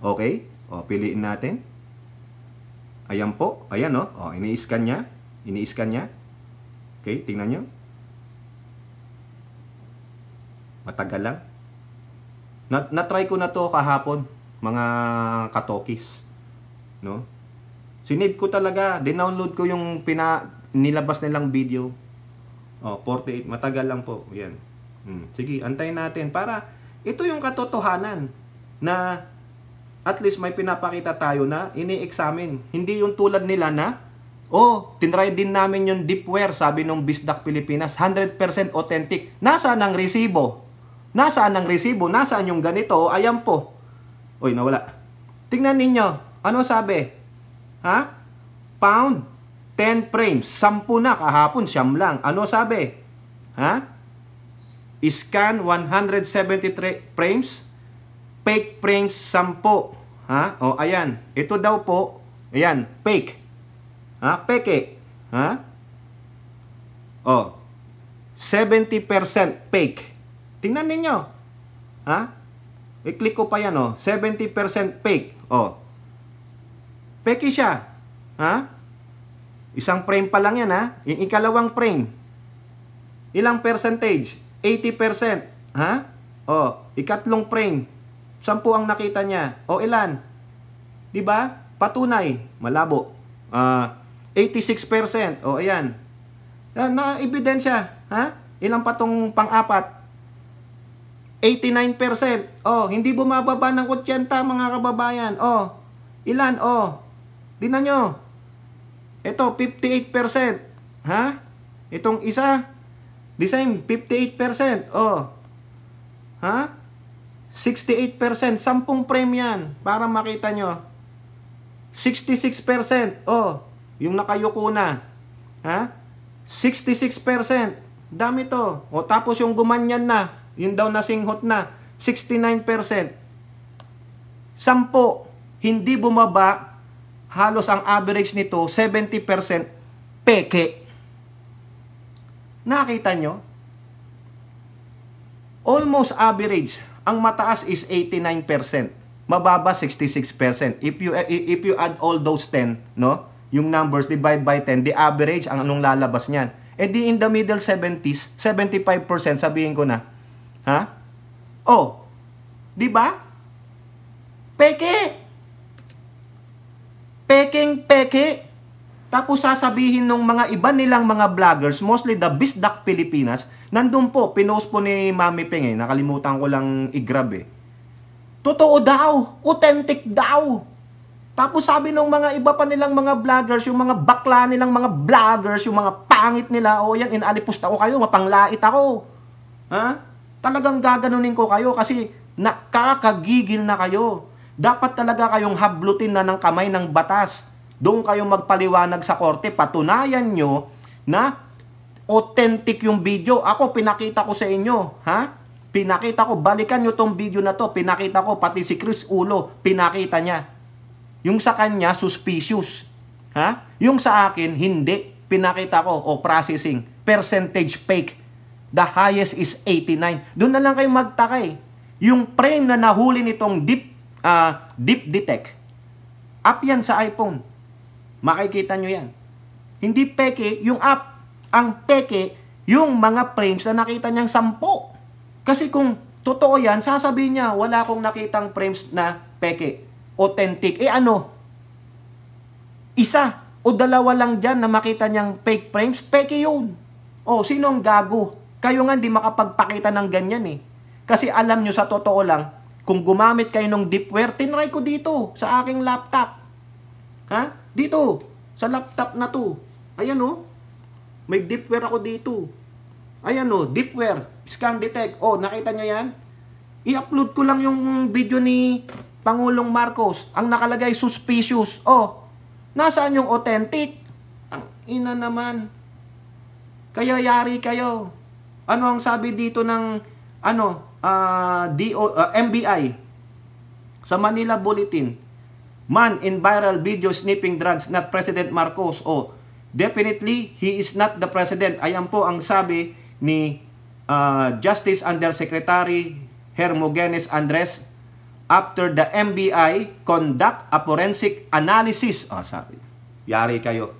Okay? O, piliin natin. Ayan po. Ayan o. O, ini-scan niya. Ini-scan niya. Okay? Tingnan nyo. Matagal lang. Na-try ko na to kahapon, mga katokis. No? Sinave ko talaga, dinownload ko yung nilabas nilang video. Oh, 48, matagal lang po. Yan. Sige, antayin natin para ito yung katotohanan na at least may pinapakita tayo na ini-examine. Hindi yung tulad nila na tinry din namin yung deepware, sabi nung Bisdak Pilipinas, 100% authentic. Nasaan ang resibo? Nasaan ang resibo? Nasaan yung ganito? Ayan po. Uy, nawala. Tingnan ninyo. Ano sabi? Ha? Pound, 10 frames. 10 na. Kahapon, 9 lang. Ano sabi? Ha? Scan, 173 frames. Fake frames, 10. Ha? O, ayan. Ito daw po. Ayan, fake. Ha? Peke. Ha? O, 70% fake. Tingnan ninyo. Ha? I-click ko pa yan, 70% fake. Peke siya. Ha? Isang frame pa lang yan, ha? Yung ikalawang frame. Ilang percentage? 80%. Ha? Ikatlong frame. 10 ang nakita niya. Ilan? Diba? Patunay. Malabo. 86%. Ayan. Na-ebidensya. Ha? Ilang patong pang-apat? 89%. Hindi bumababa ng 80 mga kababayan. Ilan? Tingnan nyo. Ito, 58%. Ha? Itong isa, the same, 58%. Ha? 68%. 10 frame yan. Para makita nyo. 66%. Yung nakayuko na. Ha? 66%. Dami to. Tapos yung gumanyan na. Yun daw nasinghot na, 69%. 10, hindi bumaba, halos ang average nito, 70% peke. Nakita nyo? Almost average. Ang mataas is 89%. Mababa, 66%. If you add all those 10, no? Yung numbers, divide by 10, the average, ang anong lalabas niyan? Di in the middle 70s, 75%, sabihin ko na. Ha? Di ba? Peke. Peke. Tapos sasabihin ng mga iba nilang mga vloggers, mostly the Bisdak Pilipinas, nandun po, pinost po ni Mami Peng nakalimutan ko lang i-grab Totoo daw, authentic daw. Tapos sabi ng mga iba pa nilang mga vloggers, yung mga bakla nilang mga vloggers, yung mga pangit nila, yan, inalipusta ko kayo, mapanglait ako. Ha? Talagang gaganunin ko kayo kasi nakakagigil na kayo. Dapat talaga kayong hablutin na ng kamay ng batas. Doon kayo magpaliwanag sa korte. Patunayan nyo na authentic yung video. Ako, pinakita ko sa inyo. Ha? Pinakita ko. Balikan nyo tong video na to. Pinakita ko. Pati si Chris Ulo, pinakita niya. Yung sa kanya, suspicious. Ha? Yung sa akin, hindi. Pinakita ko. Processing. Percentage fake. The highest is 89. Doon na lang kayo magtaka Yung frame na nahuli nitong deep detect, app yan sa iPhone. Makikita nyo yan. Hindi peke yung app. Ang peke, yung mga frames na nakita niyang 10. Kasi kung totoo yan, sasabihin niya, wala akong nakitang frames na peke. Authentic. Ano? Isa o dalawa lang dyan na makita niyang fake frames, peke yun. Sino ang gago? Kayo nga hindi makapagpakita ng ganyan Kasi alam nyo sa totoo lang, kung gumamit kayo ng deepware, tinry ko dito sa aking laptop. Ha? Dito, sa laptop na to. Ayan may deepware ako dito. Ayan deepware, scan detect. Nakita nyo yan? I-upload ko lang yung video ni Pangulong Marcos. Ang nakalagay, suspicious. Nasaan yung authentic? Ang ina naman. Kaya yari kayo. Ano ang sabi dito ng NBI sa Manila Bulletin? man in viral video sniffing drugs, not President Marcos. Oh, definitely, he is not the president. Ayan po ang sabi ni Justice Undersecretary Hermogenes Andres after the NBI conduct a forensic analysis. Oh, sabi, yari kayo.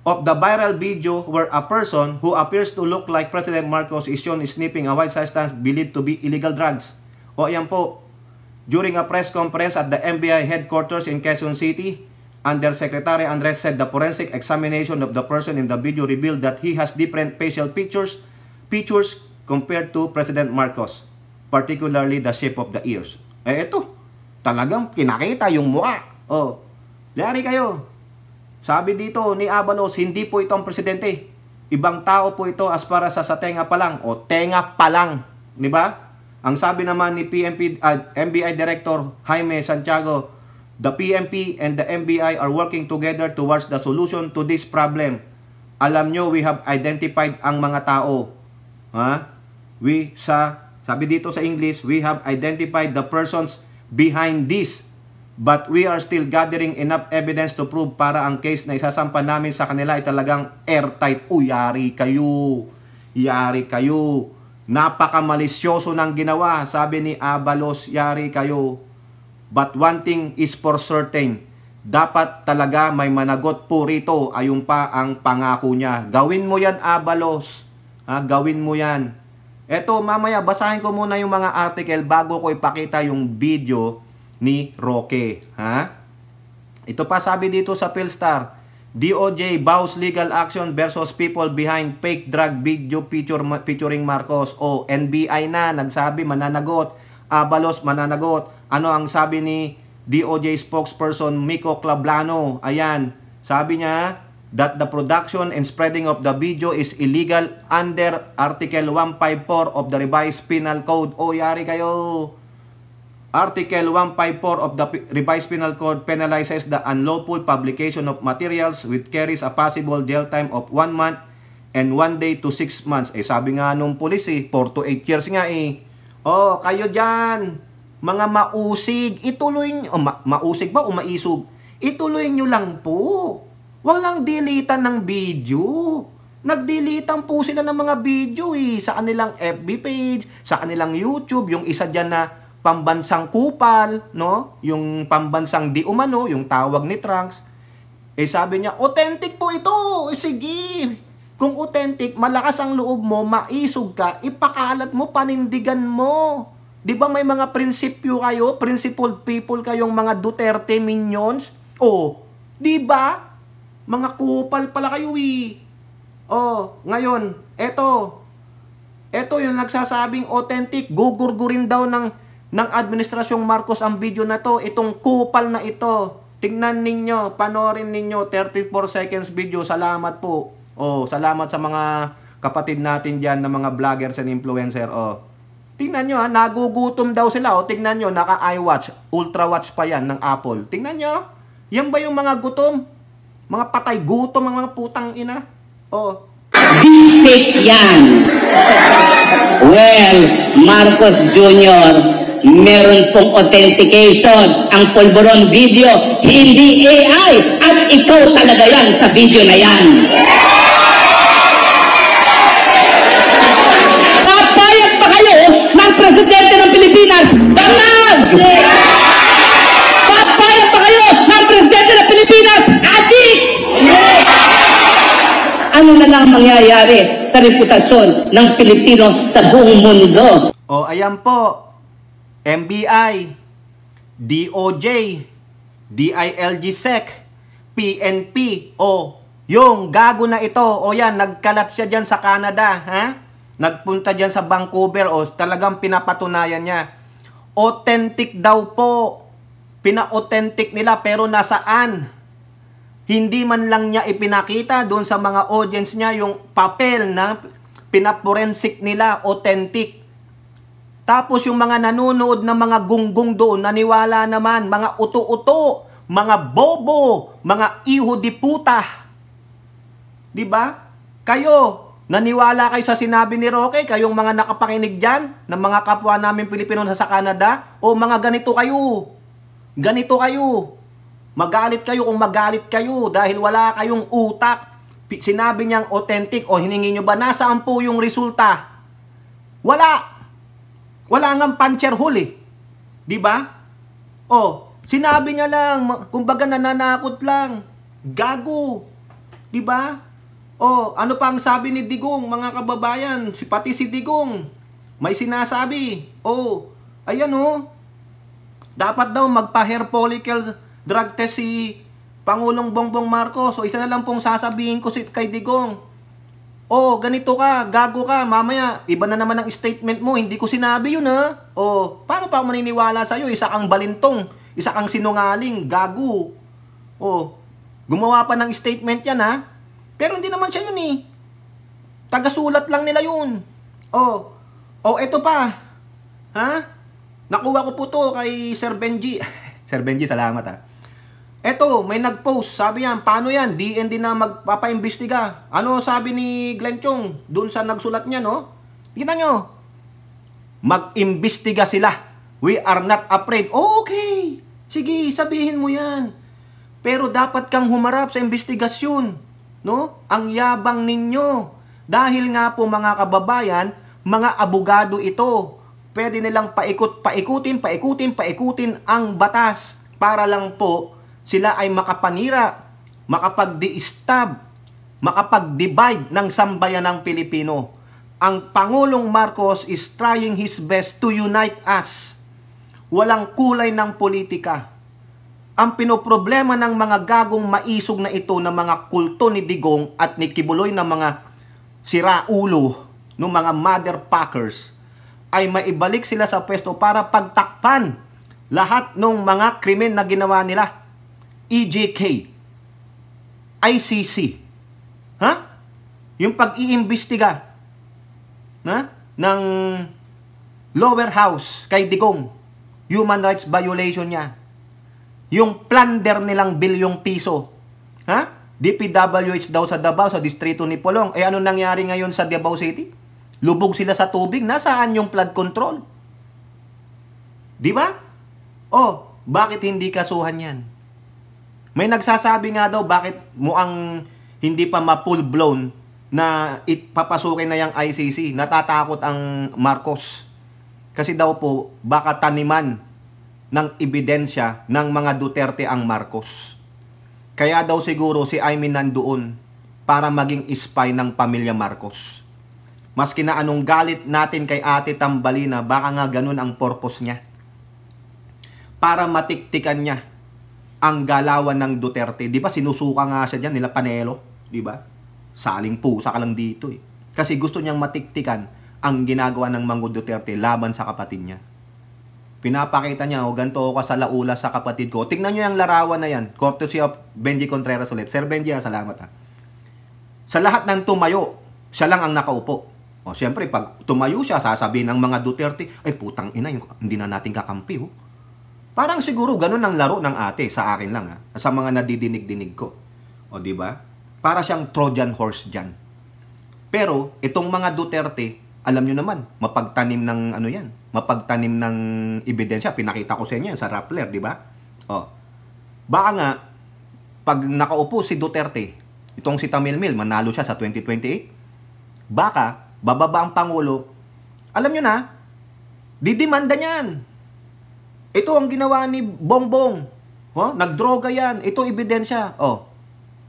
Of the viral video where a person who appears to look like President Marcos is shown sniffing a white substance believed to be illegal drugs. O ayan po, during a press conference at the NBI headquarters in Quezon City, Undersecretary Andres said the forensic examination of the person in the video revealed that he has different facial features compared to President Marcos, particularly the shape of the ears. Eh ito, talagang kinakita yung mukha. Oh, yari kayo. Sabi dito ni Abalos, hindi po ito ang presidente. Ibang tao po ito as para sa tenga pa lang o tenga pa lang, di ba? Ang sabi naman ni NBI Director Jaime Santiago, the PNP and the NBI are working together towards the solution to this problem. Alam nyo, we have identified ang mga tao. Ha? Sabi dito sa English, we have identified the persons behind this. But we are still gathering enough evidence to prove para ang case na isasampa namin sa kanila ay talagang airtight. Yari kayo. Yari kayo. Napakamalisyoso ng ginawa. Sabi ni Abalos, yari kayo. But one thing is for certain. Dapat talaga may managot po rito. Ayun pa ang pangako niya. Gawin mo yan, Abalos. Ha, gawin mo yan. Eto, mamaya basahin ko muna yung mga article bago ko ipakita yung video ni Roque. Ha? Ito pa sabi dito sa Philstar, DOJ vows legal action versus people behind fake drug video featuring Marcos. O NBI na nagsabi mananagot, Abalos mananagot. Ano ang sabi ni DOJ spokesperson Miko Clablano? Ayan, sabi niya that the production and spreading of the video is illegal under Article 154 of the Revised Penal Code. O yari kayo. Article 154 of the Revised Penal Code penalizes the unlawful publication of materials which carries a possible jail time of 1 month and 1 day to 6 months. Eh sabi nga nung police 4 to 8 years nga eh. Oh, kayo dyan, mga mausig, ituloy nyo, mausig ba o maisog? Ituloy nyo lang po. Walang dilitan ng video. Nagdilitan po sila ng mga video eh, sa kanilang FB page, sa kanilang YouTube, yung isa dyan na pambansang kupal, no? Yung pambansang di umano, yung tawag ni Trunks. Eh sabi niya, authentic po ito. Eh, sige. Kung authentic, malakas ang loob mo, maisog ka, ipakalat mo, panindigan mo. Di ba may mga prinsipyo kayo, principled people kayong mga Duterte minions? Oh, di ba? Mga kupal pala kayo eh. Oh, ngayon, eto yung nagsasabing authentic, gugurgurin daw ng administrasyong Marcos ang video na to, itong kupal na ito. Tingnan ninyo, panoorin ninyo, 34 seconds video. Salamat po. Oh, salamat sa mga kapatid natin diyan na mga vloggers and influencer. Oh. Tingnan nyo ha, nagugutom daw sila. Oh, tingnan nyo, naka iWatch, Ultra Watch pa yan ng Apple. Tingnan nyo. Yan ba yung mga gutom? Mga patay gutom, mga putang ina. Oh. Fake yan. Well, Marcos Jr., meron pong authentication. Ang pulburon video, hindi AI. At ikaw talaga yan sa video na yan. Papayag pa kayo ng presidente ng Pilipinas? Bangag! Papayag pa kayo ng presidente ng Pilipinas? Adik! Ano na lang mangyayari sa reputasyon ng Pilipino sa buong mundo? O, ayan po. NBI, DOJ, DILG-SEC, PNP, o yung gago na ito, o yan, nagkalat siya dyan sa Canada, ha? Nagpunta dyan sa Vancouver, o talagang pinapatunayan niya. Authentic daw po. Pina-authentic nila, pero nasaan? Hindi man lang niya ipinakita doon sa mga audience niya yung papel na pinaporensik nila, authentic. Tapos yung mga nanonood ng mga gunggong doon, naniwala naman, mga uto-uto, mga bobo, mga iho di puta. Diba? Kayo, naniwala kayo sa sinabi ni Roque, kayong mga nakapakinig dyan, ng mga kapwa namin Pilipino sa Canada, o mga ganito kayo. Ganito kayo. Magalit kayo kung magalit kayo dahil wala kayong utak. Sinabi niyang authentic o hiningi nyo ba? Nasaan po yung resulta? Wala. Wala ngang puncture hole eh. Di ba? O, sinabi niya lang, kumbaga nananakot lang. Gago. Di ba? O, ano pa ang sabi ni Digong, mga kababayan? Pati si Digong, may sinasabi. O, ayan o. Dapat daw magpa-hair follicle drug test si Pangulong Bongbong Marcos. So, isa na lang pong sasabihin ko kay Digong. O, ganito ka, gago ka, mamaya, iba na naman ang statement mo, hindi ko sinabi yun ha. O, paano pa ako maniniwala sa'yo? Isa kang balintong, isa kang sinungaling, gago. O, gumawa pa ng statement yan ha. Pero hindi naman siya yun eh. Tagasulat lang nila yun. O, eto pa. Ha? Nakuha ko po to kay Sir Benji. Sir Benji, salamat ha. Eto, may nag-post. Sabi yan, paano yan? DND na magpapaimbestiga. Ano sabi ni Glenn Chong dun sa nagsulat niya, no? Tingnan nyo. Mag-imbestiga sila. We are not afraid. Oh, okay. Sige, sabihin mo yan. Pero dapat kang humarap sa investigasyon. No? Ang yabang ninyo. Dahil nga po mga kababayan, mga abogado ito. Pwede nilang paikutin ang batas para lang po sila ay makapanira, makapag-de-stab, makapag-divide ng sambayanang Pilipino. Ang Pangulong Marcos is trying his best to unite us. Walang kulay ng politika. Ang pinoproblema ng mga gagong maisog na ito ng mga kulto ni Digong at ni Kibuloy na mga siraulo, ng mga motherfuckers, ay maibalik sila sa pwesto para pagtakpan lahat ng mga krimen na ginawa nila. EJK, ICC, ha? Yung pag-iimbestiga ng lower house kay Digong, human rights violation niya. Yung plunder nilang bilyong piso, ha? DPWH daw sa Davao, sa distrito ni Polong. Eh ano nangyari ngayon sa Davao City? Lubog sila sa tubig. Nasaan yung flood control? Di ba? Oh, bakit hindi kasuhan yan? May nagsasabi nga daw bakit muang hindi pa ma-full blown na papasukin na yung ICC. Natatakot ang Marcos. Kasi daw po baka taniman ng ebidensya ng mga Duterte ang Marcos. Kaya daw siguro si Aimee nandoon para maging spy ng pamilya Marcos. Maski na anong galit natin kay Ate Tambalina, baka nga ganun ang purpose niya. Para matiktikan niya ang galawan ng Duterte. Di ba sinusuka nga siya dyan, nila Panelo? Di ba? Saling pusa ka lang dito eh. Kasi gusto niyang matiktikan ang ginagawa ng mga Duterte laban sa kapatid niya. Pinapakita niya, ganito ako sa laula sa kapatid ko. Tingnan niyo yung larawan na yan. Courtesy of Benji Contreras ulit. Sir Benji, salamat ha. Sa lahat ng tumayo, siya lang ang nakaupo. O siyempre, pag tumayo siya, sasabihin ng mga Duterte, ay putang ina, hindi na natin kakampi. Oh. Parang siguro ganun ang laro ng ate sa akin lang ha. Sa mga nadidinig-dinig ko. O di ba? Para siyang Trojan horse dyan. Pero itong mga Duterte, alam nyo naman, mapagtanim ng ano yan, mapagtanim ng ebidensya. Pinakita ko sa inyo yan sa Rappler, di ba? O. Baka nga, pag nakaupo si Duterte, itong si Tamilmil, manalo siya sa 2028, baka, bababa ang Pangulo, alam nyo na, didimanda niyan. Ito ang ginawa ni Bongbong. Oh, nagdroga yan. Ito ebidensya. Oh.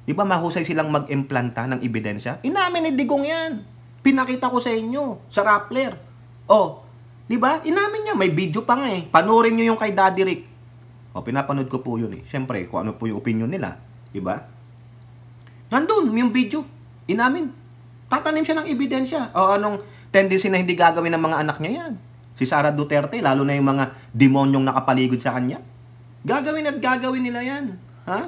Di ba mahusay silang mag-implanta ng ebidensya? Inamin ni Digong yan. Pinakita ko sa inyo sa Rappler. Oh. Di ba? Inamin niya. May video pa nga eh. Panoorin niyo yung kay Daddy Rick. Oh, pinapanood ko po yun eh. Siyempre, kung ano po yung opinion nila. Di ba? Nandun yung video. Inamin. Tatanim siya ng ebidensya. O anong tendency na hindi gagawin ng mga anak niya yan? Si Sara Duterte, lalo na yung mga demonyong nakapaligid sa kanya. Gagawin at gagawin nila yan. Ha?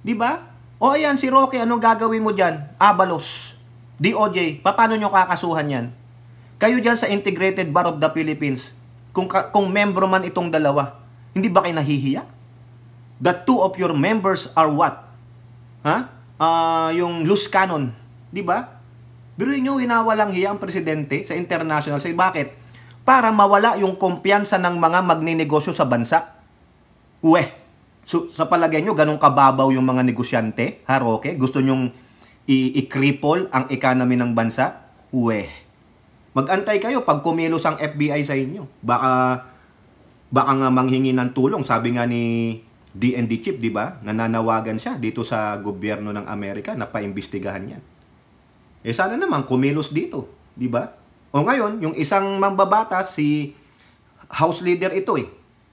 Di ba? O ayan, si Roque, anong gagawin mo dyan? Abalos. DOJ, paano nyo kakasuhan yan? Kayo dyan sa Integrated Bar of the Philippines, kung membro man itong dalawa, hindi ba kayo nahihiya? The two of your members are what? Ha? Yung loose cannon. Di ba? Biruin nyo, winawalang hiya ang presidente sa international. Say, bakit? Para mawala yung kumpiyansa ng mga magninegosyo sa bansa. So, sa palagay nyo, ganun kababaw yung mga negosyante, ha, Roque? Gusto nyong i-cripple ang economy ng bansa? Mag-antay kayo pag kumilos ang FBI sa inyo. Baka nga manghingi ng tulong. Sabi nga ni DND Chief, di ba? Nananawagan siya dito sa gobyerno ng Amerika na paimbestigahan yan. Sana naman kumilos dito, di ba? O ngayon, yung isang mambabatas, si House Leader ito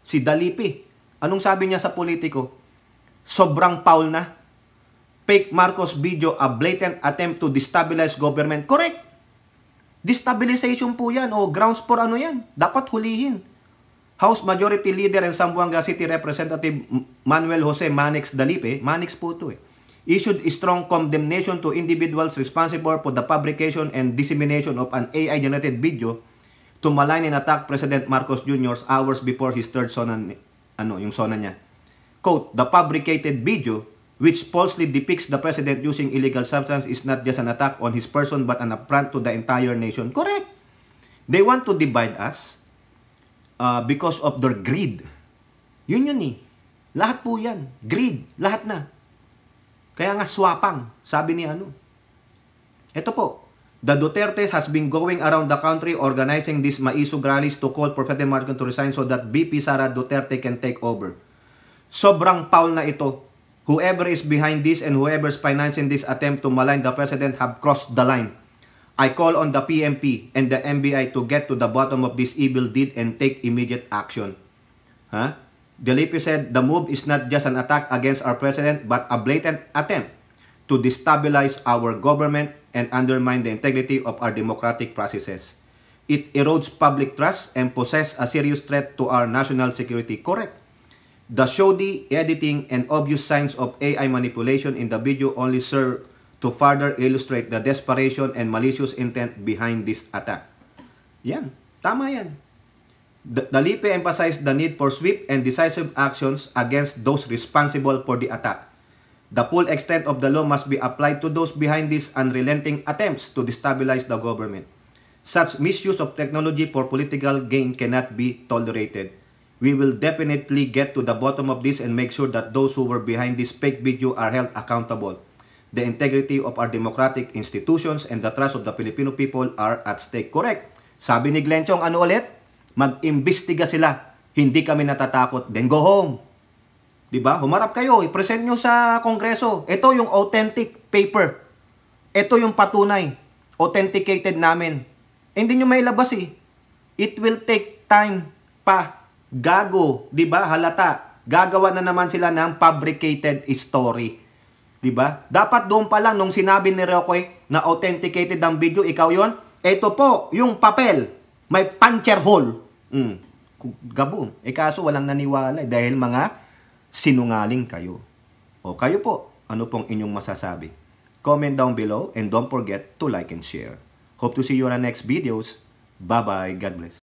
si Dalipi. Anong sabi niya sa politiko? Sobrang foul na. Fake Marcos video, a blatant attempt to destabilize government. Correct. Destabilization po yan. O grounds for ano yan. Dapat hulihin. House Majority Leader and Zamboanga City Representative Manuel Jose Manix Dalipe, Manix po ito issued strong condemnation to individuals responsible for the fabrication and dissemination of an AI-generated video to malign and attack President Marcos Jr. hours before his third sona, yung sona niya. Quote, the fabricated video, which falsely depicts the President using illegal substance, is not just an attack on his person but an affront to the entire nation. Correct! They want to divide us because of their greed. Yun. Lahat po yan. Greed. Lahat na. Kaya nga swapang, sabi ni Ito po, the Dutertes has been going around the country organizing these maisog rallies to call for President Marcos to resign so that VP Sara Duterte can take over. Sobrang foul na ito. Whoever is behind this and whoever is financing this attempt to malign the President have crossed the line. I call on the PMP and the NBI to get to the bottom of this evil deed and take immediate action. Delipi said the move is not just an attack against our president but a blatant attempt to destabilize our government and undermine the integrity of our democratic processes. It erodes public trust and poses a serious threat to our national security. Correct. The shoddy editing and obvious signs of AI manipulation in the video only serve to further illustrate the desperation and malicious intent behind this attack. Yan. Tama yan. Dalipe emphasized the need for swift and decisive actions against those responsible for the attack. The full extent of the law must be applied to those behind these unrelenting attempts to destabilize the government. Such misuse of technology for political gain cannot be tolerated. We will definitely get to the bottom of this and make sure that those who were behind this fake video are held accountable. The integrity of our democratic institutions and the trust of the Filipino people are at stake. Correct. Sabi ni Glenn Chong, ulit? Mag-imbestiga sila. Hindi kami natatakot. Then go home. Diba? Humarap kayo. I-present nyo sa Kongreso. Ito yung authentic paper. Ito yung patunay. Authenticated namin. Hindi nyo mailabas It will take time pa. Gago. Diba? Halata. Gagawa na naman sila ng fabricated story. Diba? Dapat doon pa lang nung sinabi ni Roque na authenticated ang video, ikaw yon. Ito po, yung papel. May puncture hole. Gabo. Kaso walang naniwala dahil mga sinungaling kayo. O kayo po, ano pong inyong masasabi? Comment down below and don't forget to like and share. Hope to see you on our next videos. Bye-bye. God bless.